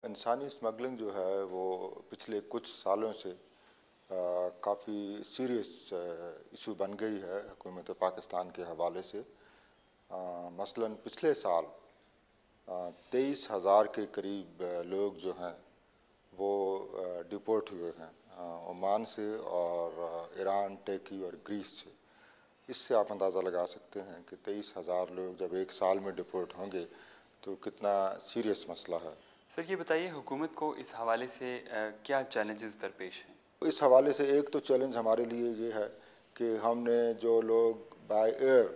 इंसानी स्मगलिंग जो है वो पिछले कुछ सालों से काफ़ी सीरियस इशू बन गई है हुकूमत पाकिस्तान के हवाले से। मसलन पिछले साल 23,000 के करीब लोग जो हैं वो डिपोर्ट हुए हैं ओमान से और ईरान, टर्की और ग्रीस से। इससे आप अंदाज़ा लगा सकते हैं कि 23,000 लोग जब एक साल में डिपोर्ट होंगे तो कितना सीरियस मसला है। सर ये बताइए, हुकूमत को इस हवाले से क्या चैलेंजेस दरपेश हैं? इस हवाले से एक तो चैलेंज हमारे लिए ये है कि हमने जो लोग बाय एयर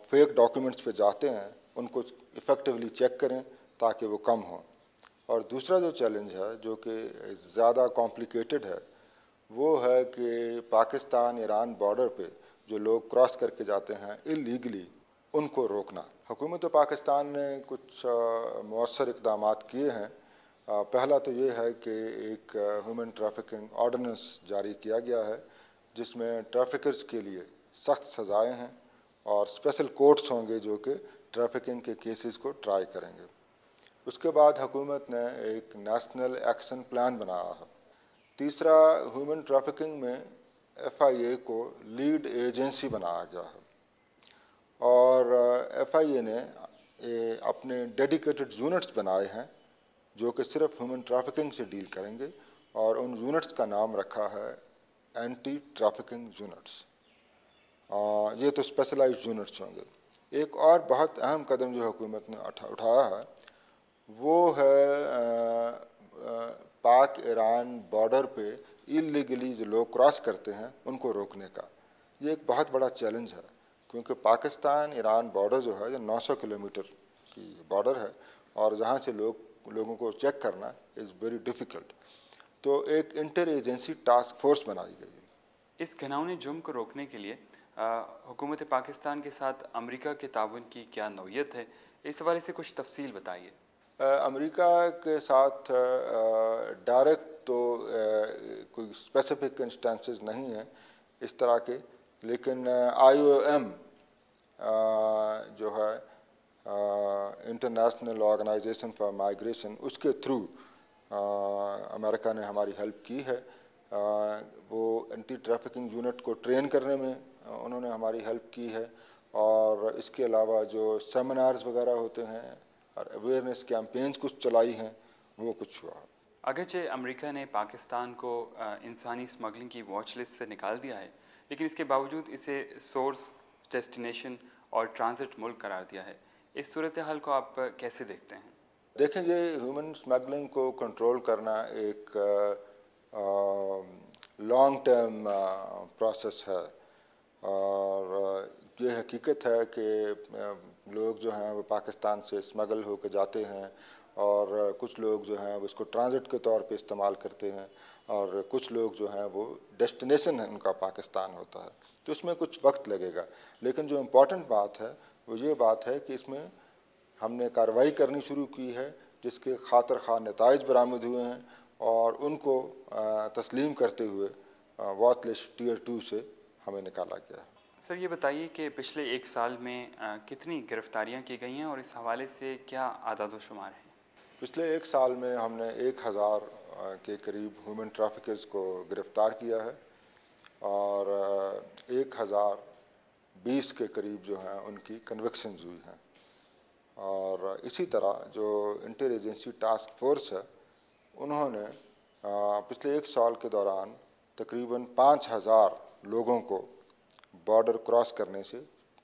फेक डॉक्यूमेंट्स पे जाते हैं उनको इफ़ेक्टिवली चेक करें ताकि वो कम हों। और दूसरा जो चैलेंज है जो कि ज़्यादा कॉम्प्लिकेटेड है वो है कि पाकिस्तान ईरान बॉर्डर पे जो लोग क्रॉस करके जाते हैं इलीगली उनको रोकना। हुकूमत पाकिस्तान ने कुछ मौसर इक़दाम किए हैं। पहला तो ये है कि एक ह्यूमन ट्रैफिकिंग ऑर्डिनेंस जारी किया गया है जिसमें ट्रैफिकर्स के लिए सख्त सज़ाएँ हैं और स्पेशल कोर्ट्स होंगे जो कि ट्रैफिकिंग के केसेस को ट्राई करेंगे। उसके बाद हुकूमत ने एक नेशनल एक्शन प्लान बनाया है। तीसरा, ह्यूमन ट्रैफिकिंग में FIA को लीड एजेंसी बनाया गया है और FIA ने अपने डेडिकेटेड यूनिट्स बनाए हैं जो कि सिर्फ ह्यूमन ट्रैफिकिंग से डील करेंगे और उन यूनिट्स का नाम रखा है एंटी ट्रैफिकिंग यूनिट्स। ये तो स्पेशलाइज्ड यूनिट्स होंगे। एक और बहुत अहम कदम जो हुकूमत ने उठाया है वो है पाक ईरान बॉर्डर पे इलीगली जो लोग क्रॉस करते हैं उनको रोकने का। ये एक बहुत बड़ा चैलेंज है क्योंकि पाकिस्तान ईरान बॉर्डर जो है जो 900 किलोमीटर की बॉर्डर है और जहाँ से लोगों को चेक करना इज़ वेरी डिफ़िकल्ट। तो एक इंटर एजेंसी टास्क फोर्स बनाई गई है। इस घिनौने जुर्म को रोकने के लिए हुकूमत पाकिस्तान के साथ अमेरिका के ताउन की क्या नौयत है, इस हवाले से कुछ तफसील बताइए। अमेरिका के साथ डायरेक्ट तो कोई स्पेसिफिक इंस्टेंसेस नहीं हैं इस तरह के, लेकिन IOM जो है इंटरनेशनल ऑर्गेनाइजेशन फॉर माइग्रेशन, उसके थ्रू अमेरिका ने हमारी हेल्प की है। वो एंटी ट्रैफिकिंग यूनिट को ट्रेन करने में उन्होंने हमारी हेल्प की है और इसके अलावा जो सेमिनार्स वगैरह होते हैं और अवेयरनेस कैंपेन्स कुछ चलाई हैं वो कुछ हुआ। अगरचे अमेरिका ने पाकिस्तान को इंसानी स्मगलिंग की वॉच लिस्ट से निकाल दिया है, लेकिन इसके बावजूद इसे सोर्स, डेस्टिनेशन और ट्रांजिट मुल्क करार दिया है। इस सूरत हाल को आप कैसे देखते हैं? देखें, ये ह्यूमन स्मगलिंग को कंट्रोल करना एक लॉन्ग टर्म प्रोसेस है और ये हकीकत है कि लोग जो हैं वो पाकिस्तान से स्मगल होकर जाते हैं और कुछ लोग जो हैं वो इसको ट्रांजिट के तौर पे इस्तेमाल करते हैं और कुछ लोग जो हैं वो डेस्टिनेशन है उनका पाकिस्तान होता है। तो इसमें कुछ वक्त लगेगा, लेकिन जो इम्पोर्टेंट बात है वो ये बात है कि इसमें हमने कार्रवाई करनी शुरू की है जिसके खातिर खा नताइज बरामद हुए हैं और उनको तस्लीम करते हुए वॉच लिस्ट Tier 2 से हमें निकाला गया है। सर ये बताइए कि पिछले एक साल में कितनी गिरफ्तारियां की गई हैं और इस हवाले से क्या आदाद शुमार हैं? पिछले एक साल में हमने 1,000 के करीब ह्यूमन ट्रैफिकर्स को गिरफ़्तार किया है और 1,020 के करीब जो हैं उनकी कन्विक्शंस हुई हैं। और इसी तरह जो इंटर एजेंसी टास्क फोर्स है उन्होंने पिछले एक साल के दौरान तकरीबन 5,000 लोगों को बॉर्डर क्रॉस करने से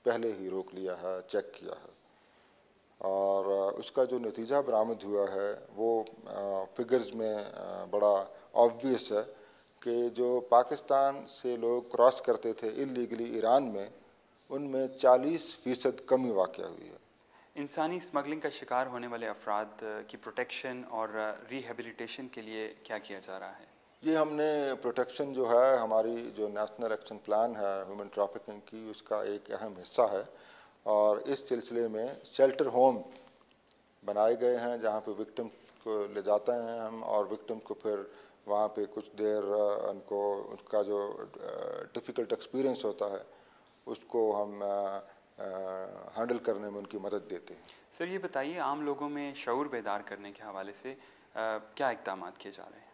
पहले ही रोक लिया है, चेक किया है और उसका जो नतीजा बरामद हुआ है वो फिगर्स में बड़ा ऑब्वियस है कि जो पाकिस्तान से लोग क्रॉस करते थे इलीगली ईरान में, उनमें 40% कमी वाक़या हुई है। इंसानी स्मगलिंग का शिकार होने वाले अफराद की प्रोटेक्शन और रिहेबिलिटेशन के लिए क्या किया जा रहा है? ये हमने प्रोटेक्शन जो है हमारी जो नेशनल एक्शन प्लान है ह्यूमन ट्रैफिकिंग की उसका एक अहम हिस्सा है और इस सिलसिले में शेल्टर होम बनाए गए हैं जहाँ पे विक्टिम को ले जाते हैं हम और विक्टिम को फिर वहाँ पे कुछ देर उनका जो डिफ़िकल्ट एक्सपीरियंस होता है उसको हम हैंडल करने में उनकी मदद देते हैं। सर ये बताइए, आम लोगों में शऊर बेदार करने के हवाले से क्या इक़दाम किए जा रहे हैं?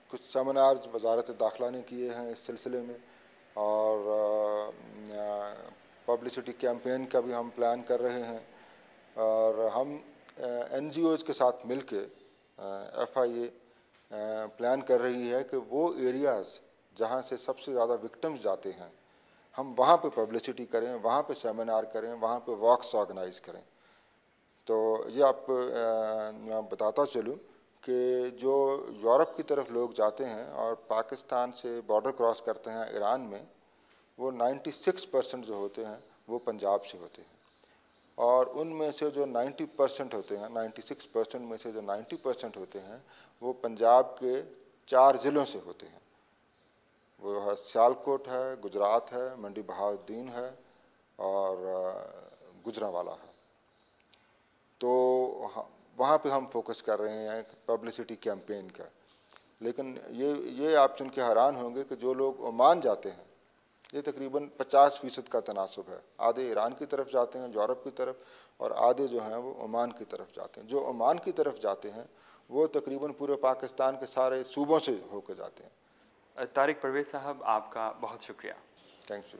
कुछ सेमिनार्स वजारत दाखिला ने किए हैं इस सिलसिले में, और पब्लिसिटी कैंपेन का भी हम प्लान कर रहे हैं, और हम NGOs के साथ मिलके FIA प्लान कर रही है कि वो एरियाज़ जहाँ से सबसे ज़्यादा विक्टिम्स जाते हैं हम वहाँ पे पब्लिसिटी करें, वहाँ पे सेमिनार करें, वहाँ पे वॉक्स ऑर्गेनाइज करें। तो ये आप बताता चलूँ कि जो यूरोप की तरफ लोग जाते हैं और पाकिस्तान से बॉर्डर क्रॉस करते हैं ईरान में, वो 96% जो होते हैं वो पंजाब से होते हैं, और उनमें से जो 90% होते हैं, 96% में से जो 90% होते हैं वो पंजाब के 4 ज़िलों से होते हैं। वो है सियालकोट है, गुजरात है, मंडी बहाउद्दीन है और गुजरांवाला है। तो वहाँ पे हम फोकस कर रहे हैं पब्लिसिटी कैंपेन का। लेकिन ये आप सुन के हैरान होंगे कि जो लोग ओमान जाते हैं, ये तकरीबन 50% का तनासुब है। आधे ईरान की तरफ जाते हैं, यूरोप की तरफ, और आधे जो हैं वो ओमान की तरफ जाते हैं। जो ओमान की तरफ जाते हैं वो तकरीबन पूरे पाकिस्तान के सारे सूबों से होकर जाते हैं। तारिक परवेज़ साहब, आपका बहुत शुक्रिया। Thank you.